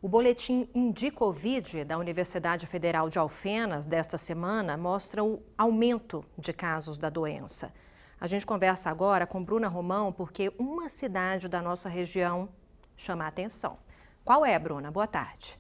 O boletim Indicovid da Universidade Federal de Alfenas desta semana mostra o aumento de casos da doença. A gente conversa agora com Bruna Romão porque uma cidade da nossa região chama a atenção. Qual é, Bruna? Boa tarde.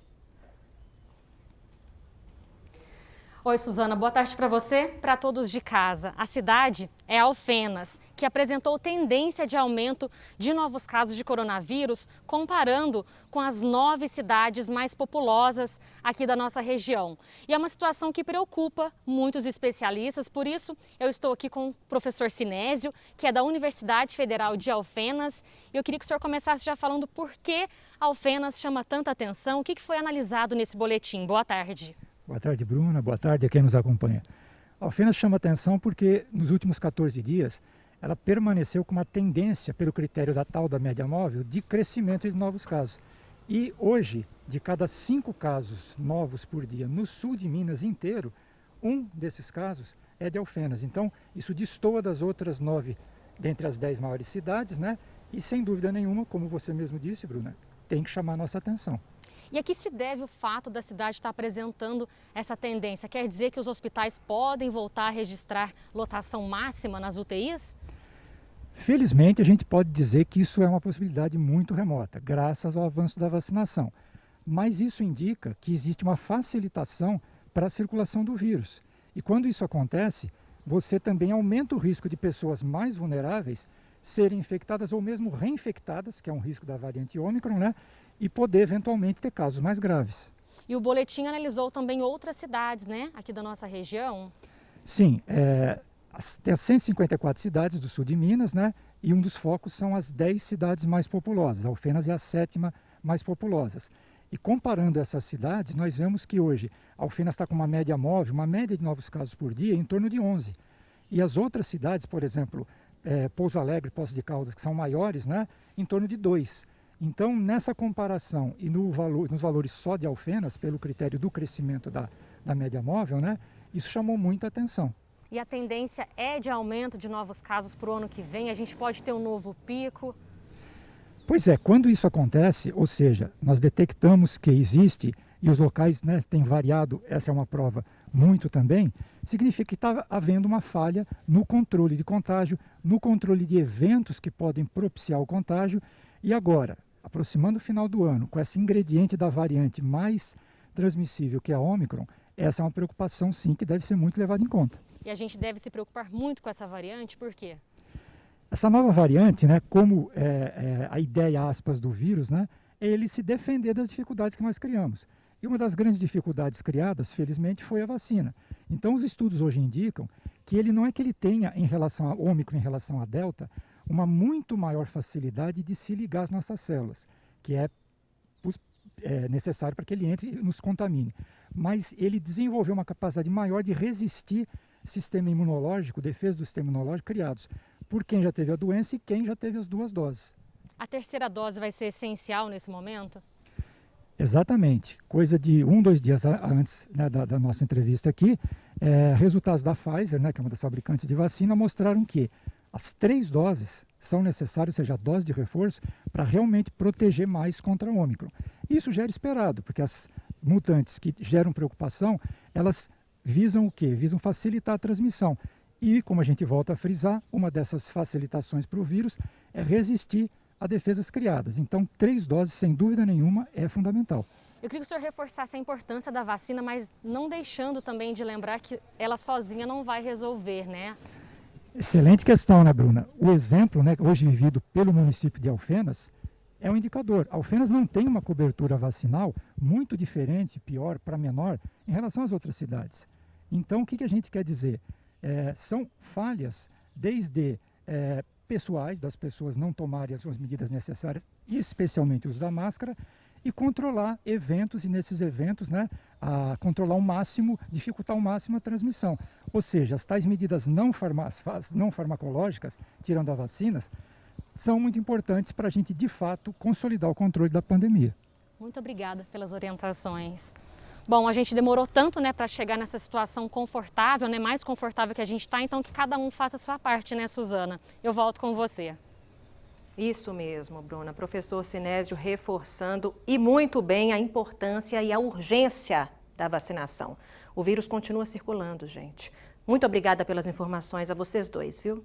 Oi, Suzana. Boa tarde para você, para todos de casa. A cidade é Alfenas, que apresentou tendência de aumento de novos casos de coronavírus, comparando com as 9 cidades mais populosas aqui da nossa região. E é uma situação que preocupa muitos especialistas, por isso eu estou aqui com o professor Sinésio, que é da Universidade Federal de Alfenas. E eu queria que o senhor começasse já falando por que Alfenas chama tanta atenção, o que foi analisado nesse boletim. Boa tarde. Boa tarde, Bruna. Boa tarde a quem nos acompanha. Alfenas chama atenção porque nos últimos 14 dias ela permaneceu com uma tendência, pelo critério da tal da média móvel, de crescimento de novos casos. E hoje, de cada 5 casos novos por dia no sul de Minas inteiro, um desses casos é de Alfenas. Então, isso destoa das outras 9 dentre as 10 maiores cidades, né? E sem dúvida nenhuma, como você mesmo disse, Bruna, tem que chamar a nossa atenção. E a que se deve o fato da cidade estar apresentando essa tendência? Quer dizer que os hospitais podem voltar a registrar lotação máxima nas UTIs? Felizmente, a gente pode dizer que isso é uma possibilidade muito remota, graças ao avanço da vacinação. Mas isso indica que existe uma facilitação para a circulação do vírus. E quando isso acontece, você também aumenta o risco de pessoas mais vulneráveis serem infectadas ou mesmo reinfectadas, que é um risco da variante Ômicron, né? E poder eventualmente ter casos mais graves. E o boletim analisou também outras cidades, né, aqui da nossa região? Sim, tem as 154 cidades do sul de Minas, né? E um dos focos são as 10 cidades mais populosas. Alfenas é a 7ª mais populosa. E comparando essas cidades, nós vemos que hoje Alfenas está com uma média móvel, uma média de novos casos por dia em torno de 11. E as outras cidades, por exemplo, Pouso Alegre, Poços de Caldas, que são maiores, né? Em torno de 2. Então, nessa comparação e nos valores só de Alfenas, pelo critério do crescimento da média móvel, né, isso chamou muita atenção. E a tendência é de aumento de novos casos para o ano que vem? A gente pode ter um novo pico? Pois é, quando isso acontece, ou seja, nós detectamos que existe, e os locais, né, têm variado, essa é uma prova muito também, significa que está havendo uma falha no controle de contágio, no controle de eventos que podem propiciar o contágio, e agora, aproximando o final do ano, com esse ingrediente da variante mais transmissível que é a Ômicron, essa é uma preocupação sim que deve ser muito levada em conta. E a gente deve se preocupar muito com essa variante, por quê? Essa nova variante, né, como a ideia, aspas, do vírus, né, é ele se defender das dificuldades que nós criamos. E uma das grandes dificuldades criadas, felizmente, foi a vacina. Então, os estudos hoje indicam que ele não é que ele tenha, em relação a Ômicron, em relação a Delta, uma muito maior facilidade de se ligar às nossas células, que é necessário para que ele entre e nos contamine. Mas ele desenvolveu uma capacidade maior de resistir sistema imunológico, defesa do sistema imunológico criados por quem já teve a doença e quem já teve as 2 doses. A terceira dose vai ser essencial nesse momento? Exatamente. Coisa de 1, 2 dias antes, né, da nossa entrevista aqui, resultados da Pfizer, né, que é uma das fabricantes de vacina, mostraram que as 3 doses são necessárias, ou seja, a dose de reforço, para realmente proteger mais contra o Ômicron. Isso já era esperado, porque as mutantes que geram preocupação, elas visam o quê? Visam facilitar a transmissão. E, como a gente volta a frisar, uma dessas facilitações para o vírus é resistir a defesas criadas. Então, 3 doses, sem dúvida nenhuma, é fundamental. Eu queria que o senhor reforçasse a importância da vacina, mas não deixando também de lembrar que ela sozinha não vai resolver, né? Excelente questão, né, Bruna? O exemplo, né, hoje vivido pelo município de Alfenas é um indicador. Alfenas não tem uma cobertura vacinal muito diferente, pior para menor, em relação às outras cidades. Então, o que a gente quer dizer? São falhas desde pessoais, das pessoas não tomarem as medidas necessárias, especialmente o uso da máscara, e controlar eventos, e nesses eventos, né, controlar ao máximo, dificultar ao máximo a transmissão. Ou seja, as tais medidas não farmacológicas, tirando as vacinas, são muito importantes para a gente, de fato, consolidar o controle da pandemia. Muito obrigada pelas orientações. Bom, a gente demorou tanto, né, para chegar nessa situação confortável, né, mais confortável que a gente está, então que cada um faça a sua parte, né, Suzana? Eu volto com você. Isso mesmo, Bruna. Professor Sinésio reforçando e muito bem a importância e a urgência da vacinação. O vírus continua circulando, gente. Muito obrigada pelas informações a vocês dois, viu?